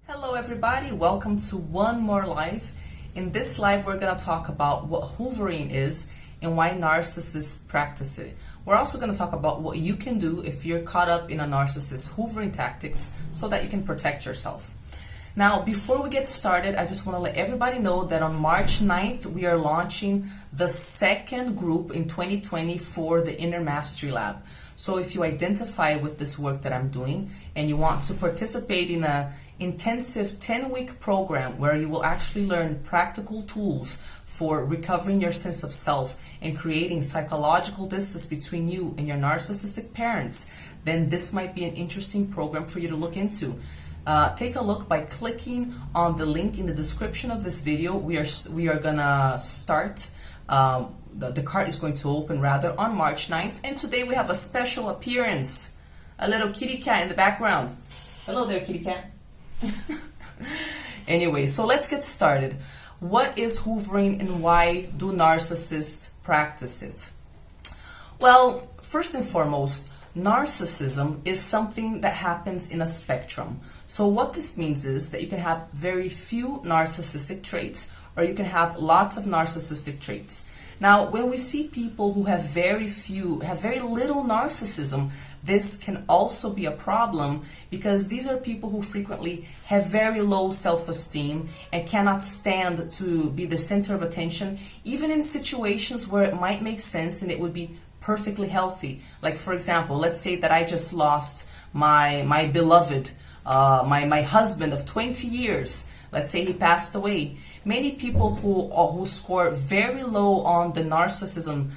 Hello everybody, welcome to one more live. In this live we're going to talk about what hoovering is and why narcissists practice it. We're also going to talk about what you can do if you're caught up in a narcissist hoovering tactics so that you can protect yourself. Now, before we get started, I just want to let everybody know that on March 9th, we are launching the second group in 2020 for the Inner Mastery Lab. So if you identify with this work that I'm doing and you want to participate in a intensive 10-week program where you will actually learn practical tools for recovering your sense of self and creating psychological distance between you and your narcissistic parents, then this might be an interesting program for you to look into. Take a look by clicking on the link in the description of this video. We are gonna start. The card is going to open rather on March 9th, and today we have a special appearance. A little kitty cat in the background. Hello there, kitty cat. Anyway, so let's get started. What is hoovering and why do narcissists practice it? Well, first and foremost, narcissism is something that happens in a spectrum. So what this means is that you can have very few narcissistic traits or you can have lots of narcissistic traits. Now, when we see people who have very little narcissism, this can also be a problem because these are people who frequently have very low self-esteem and cannot stand to be the center of attention, even in situations where it might make sense and it would be perfectly healthy. Like, for example, let's say that I just lost my beloved, my husband of 20 years. Let's say he passed away. Many people who score very low on the narcissism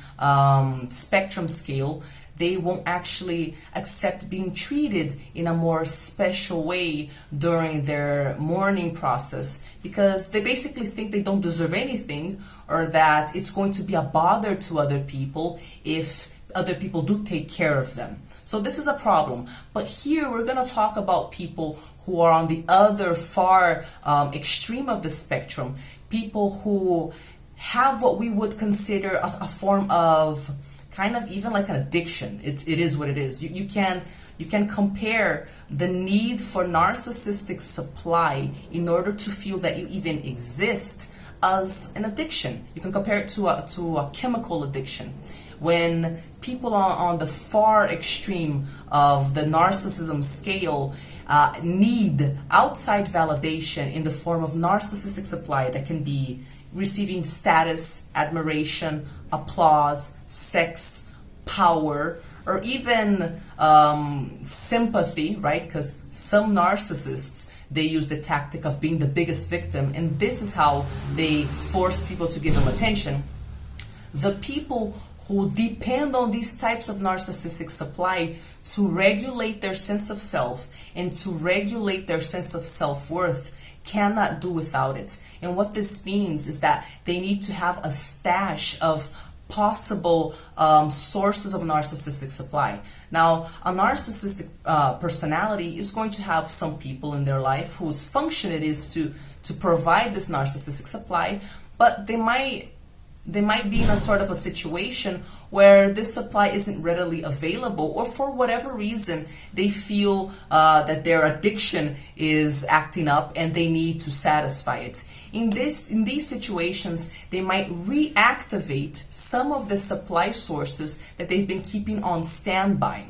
spectrum scale, they won't actually accept being treated in a more special way during their mourning process because they basically think they don't deserve anything or that it's going to be a bother to other people if other people do take care of them. So this is a problem. But here we're going to talk about people who are on the other far extreme of the spectrum, people who have what we would consider a form of kind of even like an addiction. It is what it is. You can compare the need for narcissistic supply in order to feel that you even exist as an addiction. You can compare it to a chemical addiction. When people are on the far extreme of the narcissism scale need outside validation in the form of narcissistic supply that can be receiving status, admiration, applause, sex, power, or even sympathy, right? Because some narcissists, they use the tactic of being the biggest victim, and this is how they force people to give them attention. The people who depend on these types of narcissistic supply to regulate their sense of self and to regulate their sense of self-worth cannot do without it. And what this means is that they need to have a stash of possible sources of narcissistic supply. Now, a narcissistic personality is going to have some people in their life whose function it is to provide this narcissistic supply, but they might be in a sort of a situation where this supply isn't readily available, or for whatever reason they feel that their addiction is acting up and they need to satisfy it. In these situations, they might reactivate some of the supply sources that they've been keeping on standby.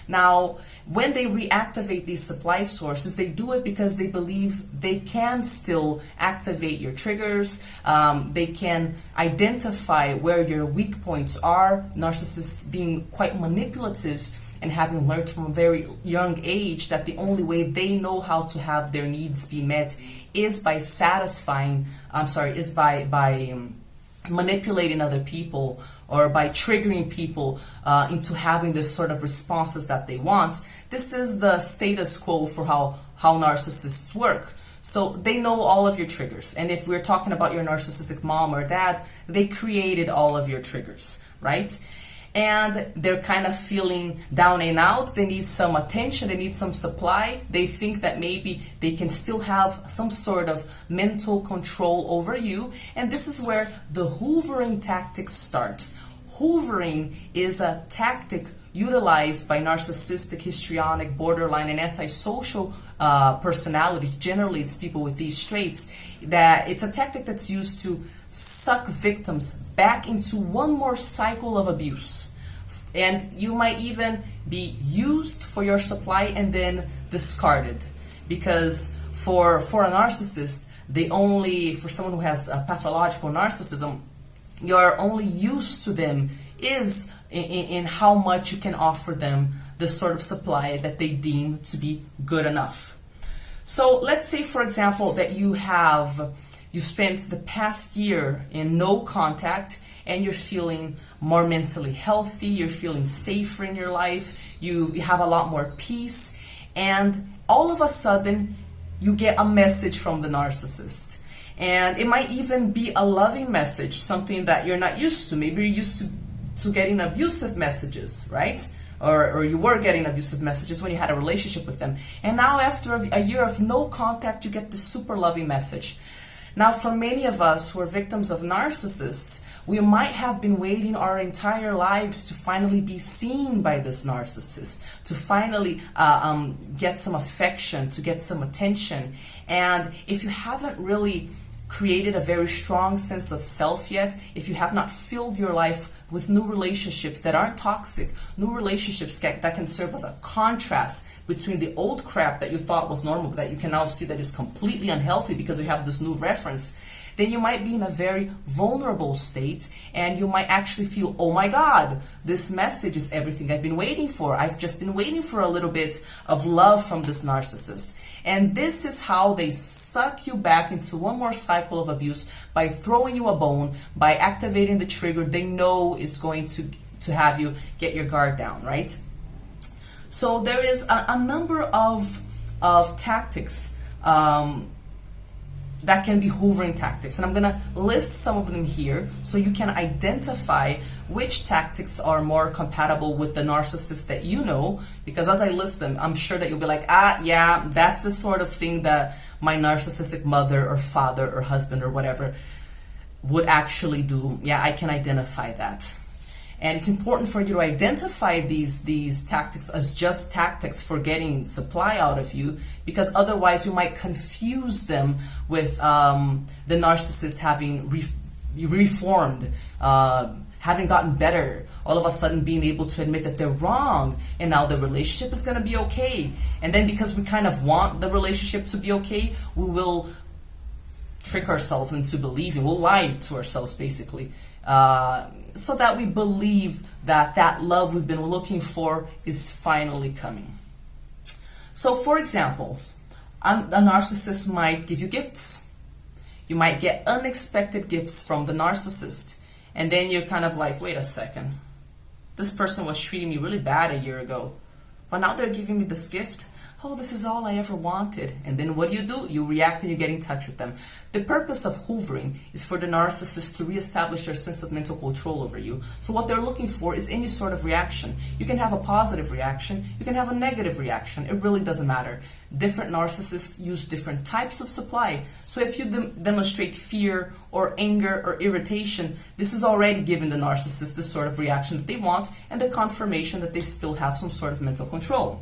Now, when they reactivate these supply sources, they do it because they believe they can still activate your triggers. They can identify where your weak points are. Narcissists being quite manipulative and having learned from a very young age that the only way they know how to have their needs be met is by manipulating other people or by triggering people into having this sort of responses that they want. This is the status quo for how narcissists work. So they know all of your triggers. And if we're talking about your narcissistic mom or dad, they created all of your triggers, right? And they're kind of feeling down and out. They need some attention. They need some supply. They think that maybe they can still have some sort of mental control over you. And this is where the hoovering tactics start. Hoovering is a tactic utilized by narcissistic, histrionic, borderline, and antisocial personalities. Generally, it's people with these traits. That it's a tactic that's used to suck victims back into one more cycle of abuse. And you might even be used for your supply and then discarded. Because for a narcissist, for someone who has a pathological narcissism, your only use to them is in how much you can offer them the sort of supply that they deem to be good enough. So let's say, for example, that you spent the past year in no contact, and you're feeling more mentally healthy, you're feeling safer in your life, you have a lot more peace, and all of a sudden you get a message from the narcissist. And it might even be a loving message, something that you're not used to. Maybe you're used to getting abusive messages, right? Or you were getting abusive messages when you had a relationship with them. And now after a year of no contact, you get this super loving message. Now, for many of us who are victims of narcissists, we might have been waiting our entire lives to finally be seen by this narcissist, to finally get some affection, to get some attention. And if you haven't really created a very strong sense of self yet, if you have not filled your life with new relationships that aren't toxic, new relationships that can serve as a contrast between the old crap that you thought was normal, that you can now see that is completely unhealthy because you have this new reference, then you might be in a very vulnerable state, and you might actually feel, oh my God, this message is everything I've been waiting for. I've just been waiting for a little bit of love from this narcissist. And this is how they suck you back into one more cycle of abuse by throwing you a bone, by activating the trigger they know is going to have you get your guard down, right? So there is a number of tactics that can be hoovering tactics. And I'm going to list some of them here so you can identify which tactics are more compatible with the narcissist that you know. Because as I list them, I'm sure that you'll be like, yeah, that's the sort of thing that my narcissistic mother or father or husband or whatever would actually do. Yeah, I can identify that. And it's important for you to identify these tactics as just tactics for getting supply out of you, because otherwise you might confuse them with the narcissist having reformed, having gotten better, all of a sudden being able to admit that they're wrong, and now the relationship is going to be okay. And then because we kind of want the relationship to be okay, we will trick ourselves into believing, we'll lie to ourselves basically, so that we believe that that love we've been looking for is finally coming. So for example, a narcissist might give you gifts. You might get unexpected gifts from the narcissist, and then you're kind of like, wait a second, this person was treating me really bad a year ago, but now they're giving me this gift. Oh, this is all I ever wanted. And then what do? You react and you get in touch with them. The purpose of hoovering is for the narcissist to reestablish their sense of mental control over you. So what they're looking for is any sort of reaction. You can have a positive reaction, you can have a negative reaction. It really doesn't matter. Different narcissists use different types of supply. So if you demonstrate fear or anger or irritation, this is already giving the narcissist the sort of reaction that they want and the confirmation that they still have some sort of mental control.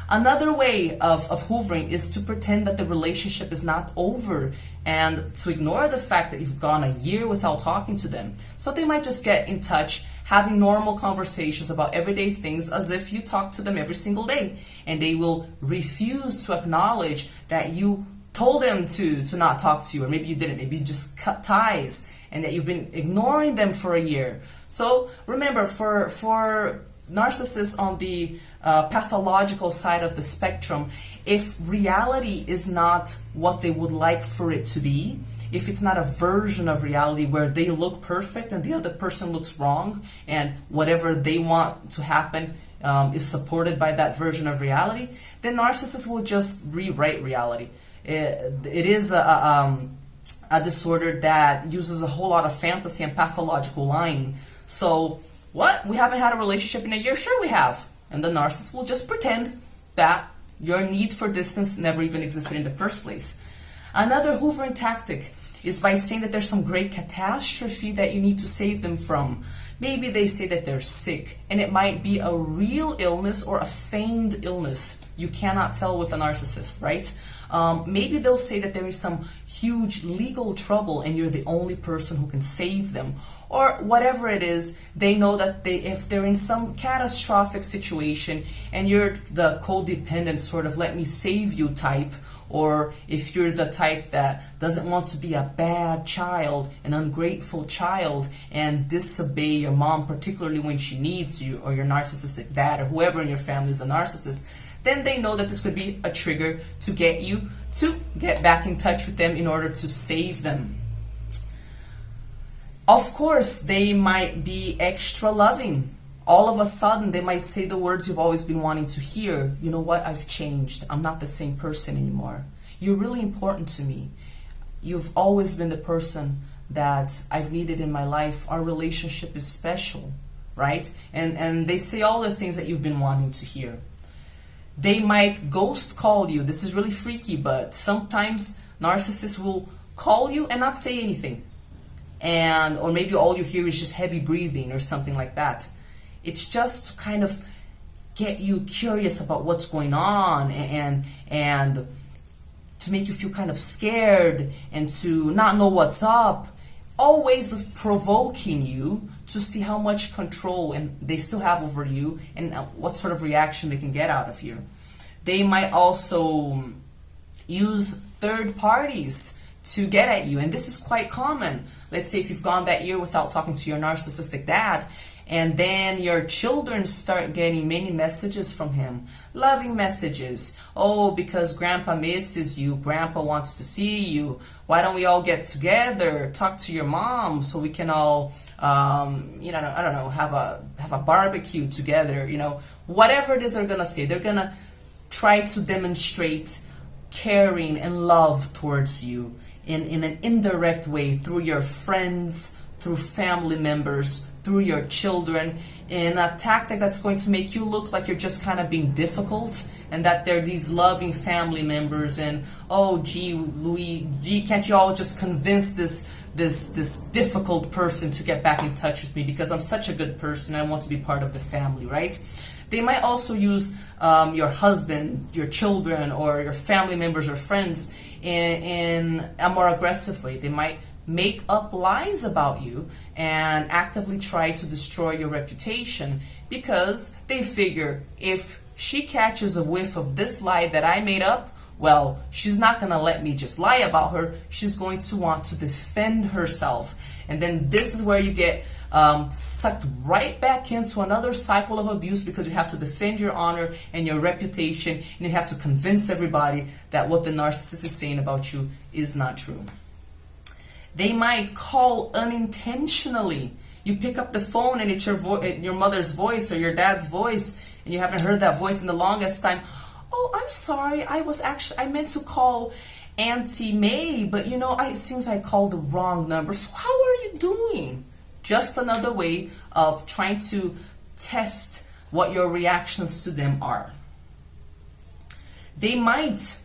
Another way of hoovering is to pretend that the relationship is not over and to ignore the fact that you've gone a year without talking to them. So they might just get in touch, having normal conversations about everyday things as if you talk to them every single day. And they will refuse to acknowledge that you told them to not talk to you, or maybe you didn't, maybe you just cut ties, and that you've been ignoring them for a year. So remember, for narcissists on the pathological side of the spectrum, if reality is not what they would like for it to be, if it's not a version of reality where they look perfect and the other person looks wrong, and whatever they want to happen is supported by that version of reality, then narcissists will just rewrite reality. It is a disorder that uses a whole lot of fantasy and pathological lying. So, what? We haven't had a relationship in a year? Sure we have. And the narcissist will just pretend that your need for distance never even existed in the first place. Another hoovering tactic is by saying that there's some great catastrophe that you need to save them from. Maybe they say that they're sick, and it might be a real illness or a feigned illness. You cannot tell with a narcissist, right? Maybe they'll say that there is some huge legal trouble and you're the only person who can save them. Or whatever it is, they know that if they're in some catastrophic situation and you're the codependent sort of let me save you type, or if you're the type that doesn't want to be a bad child, an ungrateful child, and disobey your mom, particularly when she needs you, or your narcissistic dad, or whoever in your family is a narcissist, then they know that this could be a trigger to get you to get back in touch with them in order to save them. Of course, they might be extra loving. All of a sudden, they might say the words you've always been wanting to hear. You know what? I've changed. I'm not the same person anymore. You're really important to me. You've always been the person that I've needed in my life. Our relationship is special, right? And they say all the things that you've been wanting to hear. They might ghost call you. This is really freaky, but sometimes narcissists will call you and not say anything. Or maybe all you hear is just heavy breathing or something like that. It's just to kind of get you curious about what's going on and to make you feel kind of scared and to not know what's up. All ways of provoking you to see how much control and they still have over you and what sort of reaction they can get out of you. They might also use third parties to get at you, and this is quite common. Let's say if you've gone that year without talking to your narcissistic dad, and then your children start getting many messages from him, loving messages. Oh, because grandpa misses you, grandpa wants to see you, why don't we all get together, talk to your mom so we can all I don't know, have a barbecue together, whatever it is they're gonna say. They're gonna try to demonstrate caring and love towards you in an indirect way through your friends, through family members, through your children, in a tactic that's going to make you look like you're just kind of being difficult and that they're these loving family members and, oh, gee, can't you all just convince this difficult person to get back in touch with me because I'm such a good person and I want to be part of the family, right? They might also use your husband, your children, or your family members or friends in a more aggressive way. They might make up lies about you and actively try to destroy your reputation because they figure if she catches a whiff of this lie that I made up, well, she's not going to let me just lie about her. She's going to want to defend herself. And then this is where you get sucked right back into another cycle of abuse because you have to defend your honor and your reputation, and you have to convince everybody that what the narcissist is saying about you is not true. They might call unintentionally. You pick up the phone and it's your mother's voice or your dad's voice, and you haven't heard that voice in the longest time. Oh, I'm sorry, I meant to call Auntie May, but it seems I called the wrong number. So how are you doing? Just another way of trying to test what your reactions to them are. They might,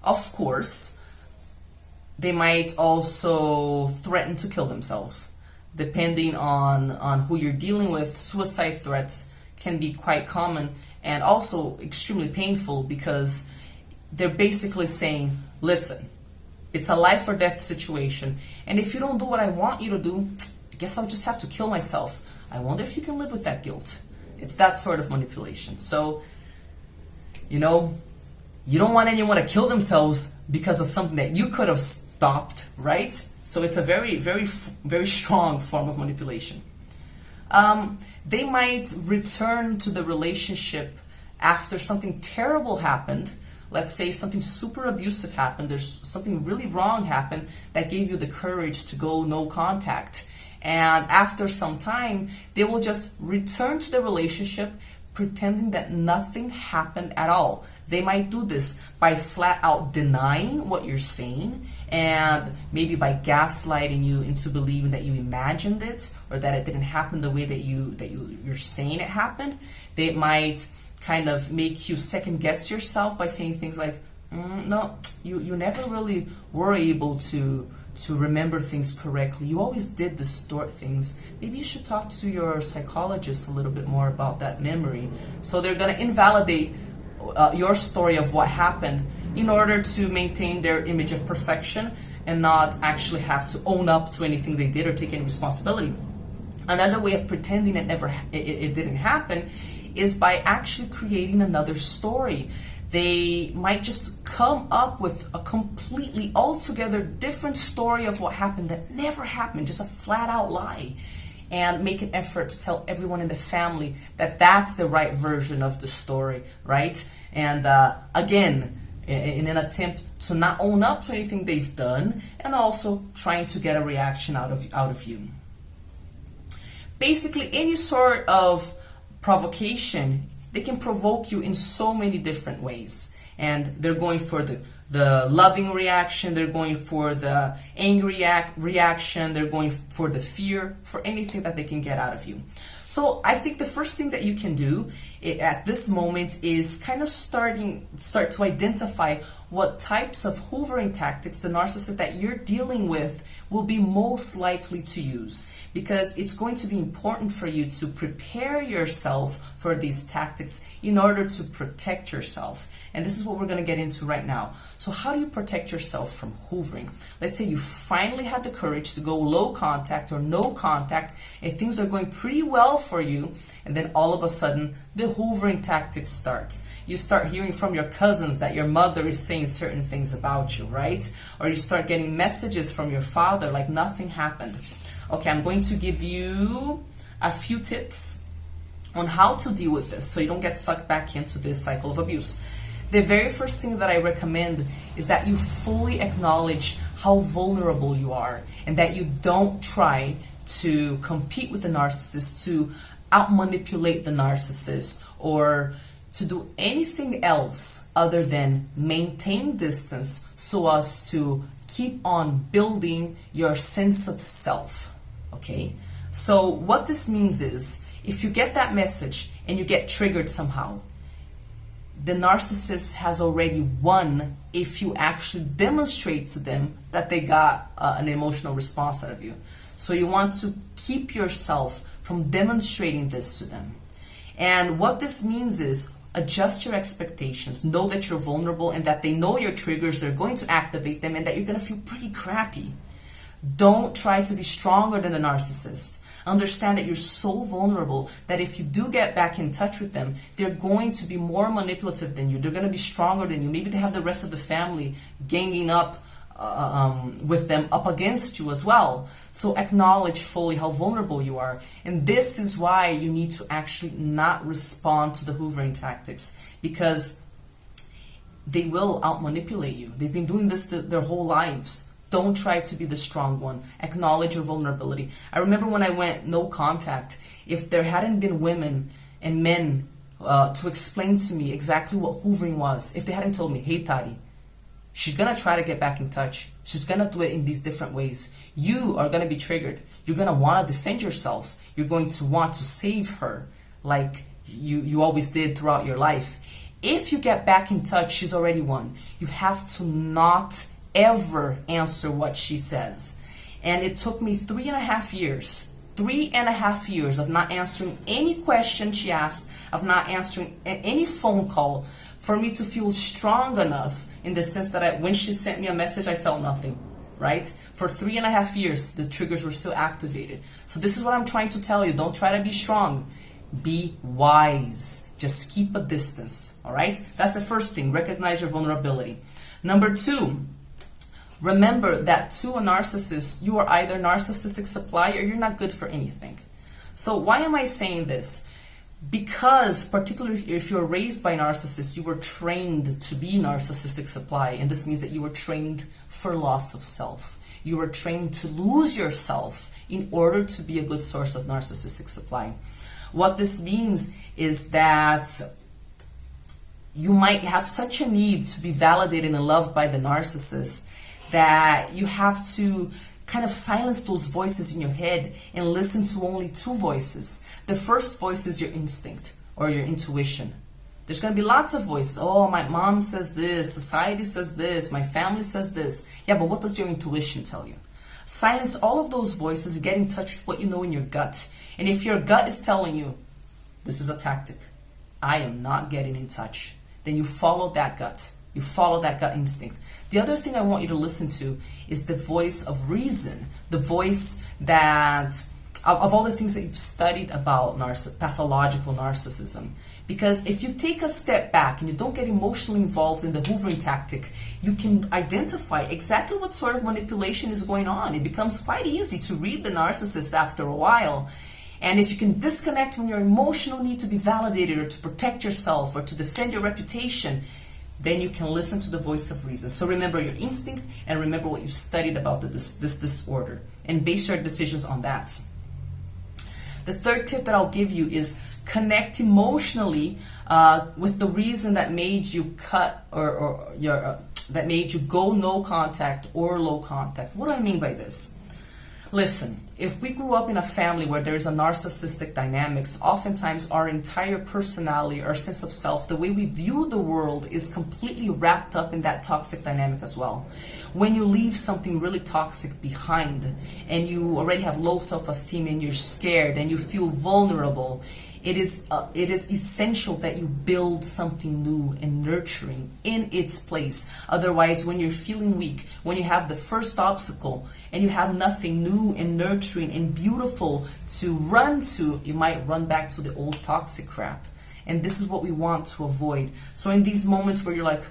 of course, they might also threaten to kill themselves. Depending on who you're dealing with, suicide threats can be quite common and also extremely painful because they're basically saying, listen, it's a life or death situation, and if you don't do what I want you to do, I guess I'll just have to kill myself. I wonder if you can live with that guilt. It's that sort of manipulation. So, you don't want anyone to kill themselves because of something that you could have stopped, right? So it's a very, very, very strong form of manipulation. They might return to the relationship after something terrible happened. Let's say something super abusive happened. There's something really wrong happened that gave you the courage to go no contact. And after some time, they will just return to the relationship pretending that nothing happened at all. They might do this by flat out denying what you're saying and maybe by gaslighting you into believing that you imagined it or that it didn't happen the way that you're saying it happened. They might kind of make you second guess yourself by saying things like, no, you never really were able to remember things correctly. You always did distort things. Maybe you should talk to your psychologist a little bit more about that memory. So they're going to invalidate your story of what happened in order to maintain their image of perfection and not actually have to own up to anything they did or take any responsibility. Another way of pretending it didn't happen is by actually creating another story. They might just come up with a completely, altogether different story of what happened that never happened, just a flat out lie, and make an effort to tell everyone in the family that that's the right version of the story, right? And again, in an attempt to not own up to anything they've done, and also trying to get a reaction out of you. Basically, any sort of provocation, they can provoke you in so many different ways. And they're going for the loving reaction, they're going for the angry reaction, they're going for the fear, for anything that they can get out of you. So I think the first thing that you can do at this moment is kind of start to identify what types of hoovering tactics the narcissist that you're dealing with will be most likely to use, because it's going to be important for you to prepare yourself for these tactics in order to protect yourself. And this is what we're going to get into right now. So how do you protect yourself from hoovering? Let's say you finally had the courage to go low contact or no contact, and things are going pretty well for you, and then all of a sudden the hoovering tactics start. You start hearing from your cousins that your mother is saying certain things about you, right? Or you start getting messages from your father like nothing happened. Okay, I'm going to give you a few tips on how to deal with this so you don't get sucked back into this cycle of abuse. The very first thing that I recommend is that you fully acknowledge how vulnerable you are, and that you don't try to compete with the narcissist, to out-manipulate the narcissist, or to do anything else other than maintain distance so as to keep on building your sense of self. Okay? So what this means is, if you get that message and you get triggered somehow, the narcissist has already won if you actually demonstrate to them that they got an emotional response out of you. So you want to keep yourself from demonstrating this to them. And what this means is, adjust your expectations. Know that you're vulnerable and that they know your triggers, they're going to activate them, and that you're going to feel pretty crappy. Don't try to be stronger than the narcissist. Understand that you're so vulnerable that if you do get back in touch with them, they're going to be more manipulative than you. They're going to be stronger than you. Maybe they have the rest of the family ganging up with them up against you as well. So acknowledge fully how vulnerable you are. And this is why you need to actually not respond to the hoovering tactics, because they will out-manipulate you. They've been doing this their whole lives. Don't try to be the strong one. Acknowledge your vulnerability. I remember when I went no contact, if there hadn't been women and men to explain to me exactly what hoovering was, if they hadn't told me, hey Tari, she's going to try to get back in touch. She's going to do it in these different ways. You are going to be triggered. You're going to want to defend yourself. You're going to want to save her like you always did throughout your life. If you get back in touch, she's already won. You have to not ever answer what she says. And it took me 3.5 years. 3.5 years of not answering any question she asked, of not answering any phone call, for me to feel strong enough in the sense that when she sent me a message, I felt nothing, right? For 3.5 years, the triggers were still activated. So this is what I'm trying to tell you. Don't try to be strong. Be wise. Just keep a distance, all right? That's the first thing. Recognize your vulnerability. Number 2, remember that to a narcissist, you are either narcissistic supply or you're not good for anything. So why am I saying this? Because particularly if you're raised by narcissists, you were trained to be narcissistic supply, and this means that you were trained for loss of self. You were trained to lose yourself in order to be a good source of narcissistic supply. What this means is that you might have such a need to be validated and loved by the narcissist that you have to kind of silence those voices in your head and listen to only 2 voices. The first voice is your instinct or your intuition. There's going to be lots of voices. Oh, my mom says this, society says this, my family says this. Yeah, but what does your intuition tell you? Silence all of those voices and get in touch with what you know in your gut. And if your gut is telling you, this is a tactic, I am not getting in touch, then you follow that gut. You follow that gut instinct. The other thing I want you to listen to is the voice of reason, the voice that, of all the things that you've studied about pathological narcissism. Because if you take a step back and you don't get emotionally involved in the hoovering tactic, you can identify exactly what sort of manipulation is going on. It becomes quite easy to read the narcissist after a while. And if you can disconnect from your emotional need to be validated or to protect yourself or to defend your reputation, then you can listen to the voice of reason. So remember your instinct and remember what you've studied about this disorder and base your decisions on that. The third tip that I'll give you is connect emotionally with the reason that made you cut or that made you go no contact or low contact. What do I mean by this? Listen, if we grew up in a family where there's a narcissistic dynamics, oftentimes our entire personality, our sense of self, the way we view the world is completely wrapped up in that toxic dynamic as well. When you leave something really toxic behind and you already have low self-esteem and you're scared and you feel vulnerable, it is essential that you build something new and nurturing in its place. Otherwise, when you're feeling weak, when you have the first obstacle and you have nothing new and nurturing and beautiful to run to, you might run back to the old toxic crap. And this is what we want to avoid. So in these moments where you're like,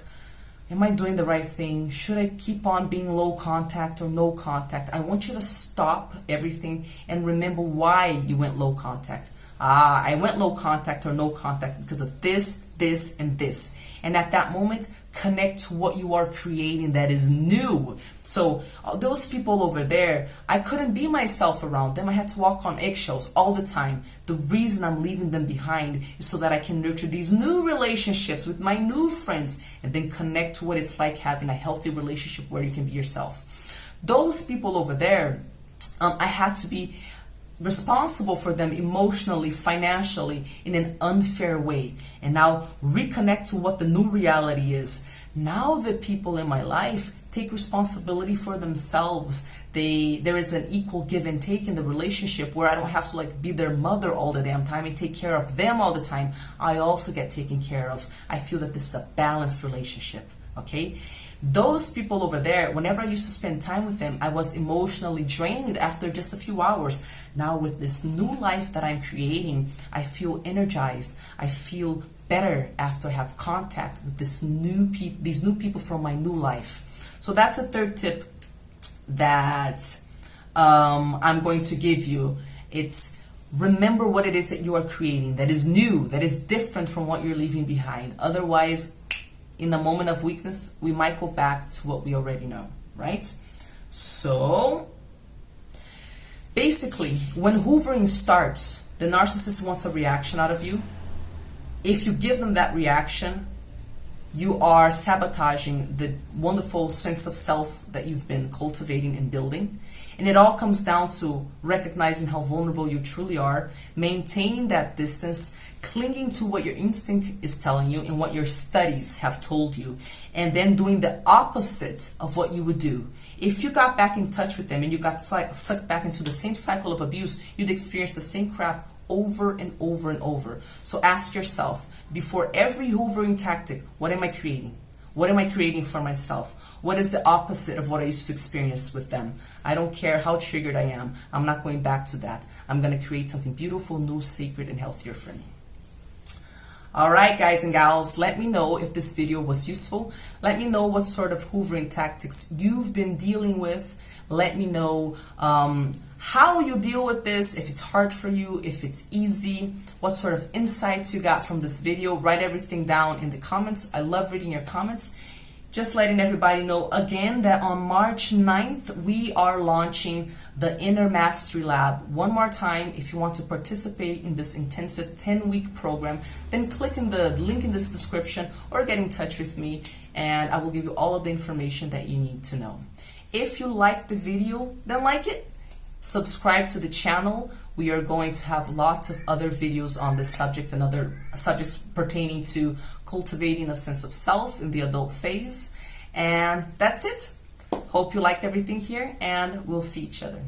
am I doing the right thing? Should I keep on being low contact or no contact? I want you to stop everything and remember why you went low contact. I went low contact or no contact because of this, this, and this. And at that moment, connect to what you are creating that is new. So those people over there, I couldn't be myself around them. I had to walk on eggshells all the time. The reason I'm leaving them behind is so that I can nurture these new relationships with my new friends and then connect to what it's like having a healthy relationship where you can be yourself. Those people over there, I had to be responsible for them emotionally, financially, in an unfair way. And now reconnect to what the new reality is. Now the people in my life take responsibility for themselves. There is an equal give and take in the relationship where I don't have to like be their mother all the damn time and take care of them all the time. I also get taken care of. I feel that this is a balanced relationship. Okay? Those people over there, whenever I used to spend time with them, I was emotionally drained after just a few hours. Now with this new life that I'm creating, I feel energized. I feel better after I have contact with these new people from my new life. So that's a third tip that I'm going to give you. It's remember what it is that you are creating that is new, that is different from what you're leaving behind. Otherwise, in a moment of weakness, we might go back to what we already know, right? So, basically, when hoovering starts, the narcissist wants a reaction out of you. If you give them that reaction, you are sabotaging the wonderful sense of self that you've been cultivating and building. And it all comes down to recognizing how vulnerable you truly are, maintaining that distance, clinging to what your instinct is telling you and what your studies have told you, and then doing the opposite of what you would do. If you got back in touch with them and you got sucked back into the same cycle of abuse, you'd experience the same crap over and over and over. So ask yourself, before every hoovering tactic, what am I creating? What am I creating for myself? What is the opposite of what I used to experience with them? I don't care how triggered I am. I'm not going back to that. I'm going to create something beautiful, new, sacred, and healthier for me. All right, guys and gals, let me know if this video was useful. Let me know what sort of hoovering tactics you've been dealing with. Let me know how you deal with this, if it's hard for you, if it's easy, what sort of insights you got from this video. Write everything down in the comments. I love reading your comments. Just letting everybody know again that on March 9th, we are launching the Inner Mastery Lab. One more time, if you want to participate in this intensive 10-week program, then click in the link in this description or get in touch with me and I will give you all of the information that you need to know. If you liked the video, then like it. Subscribe to the channel. We are going to have lots of other videos on this subject and other subjects pertaining to cultivating a sense of self in the adult phase. And that's it. hope you liked everything here, and we'll see each other.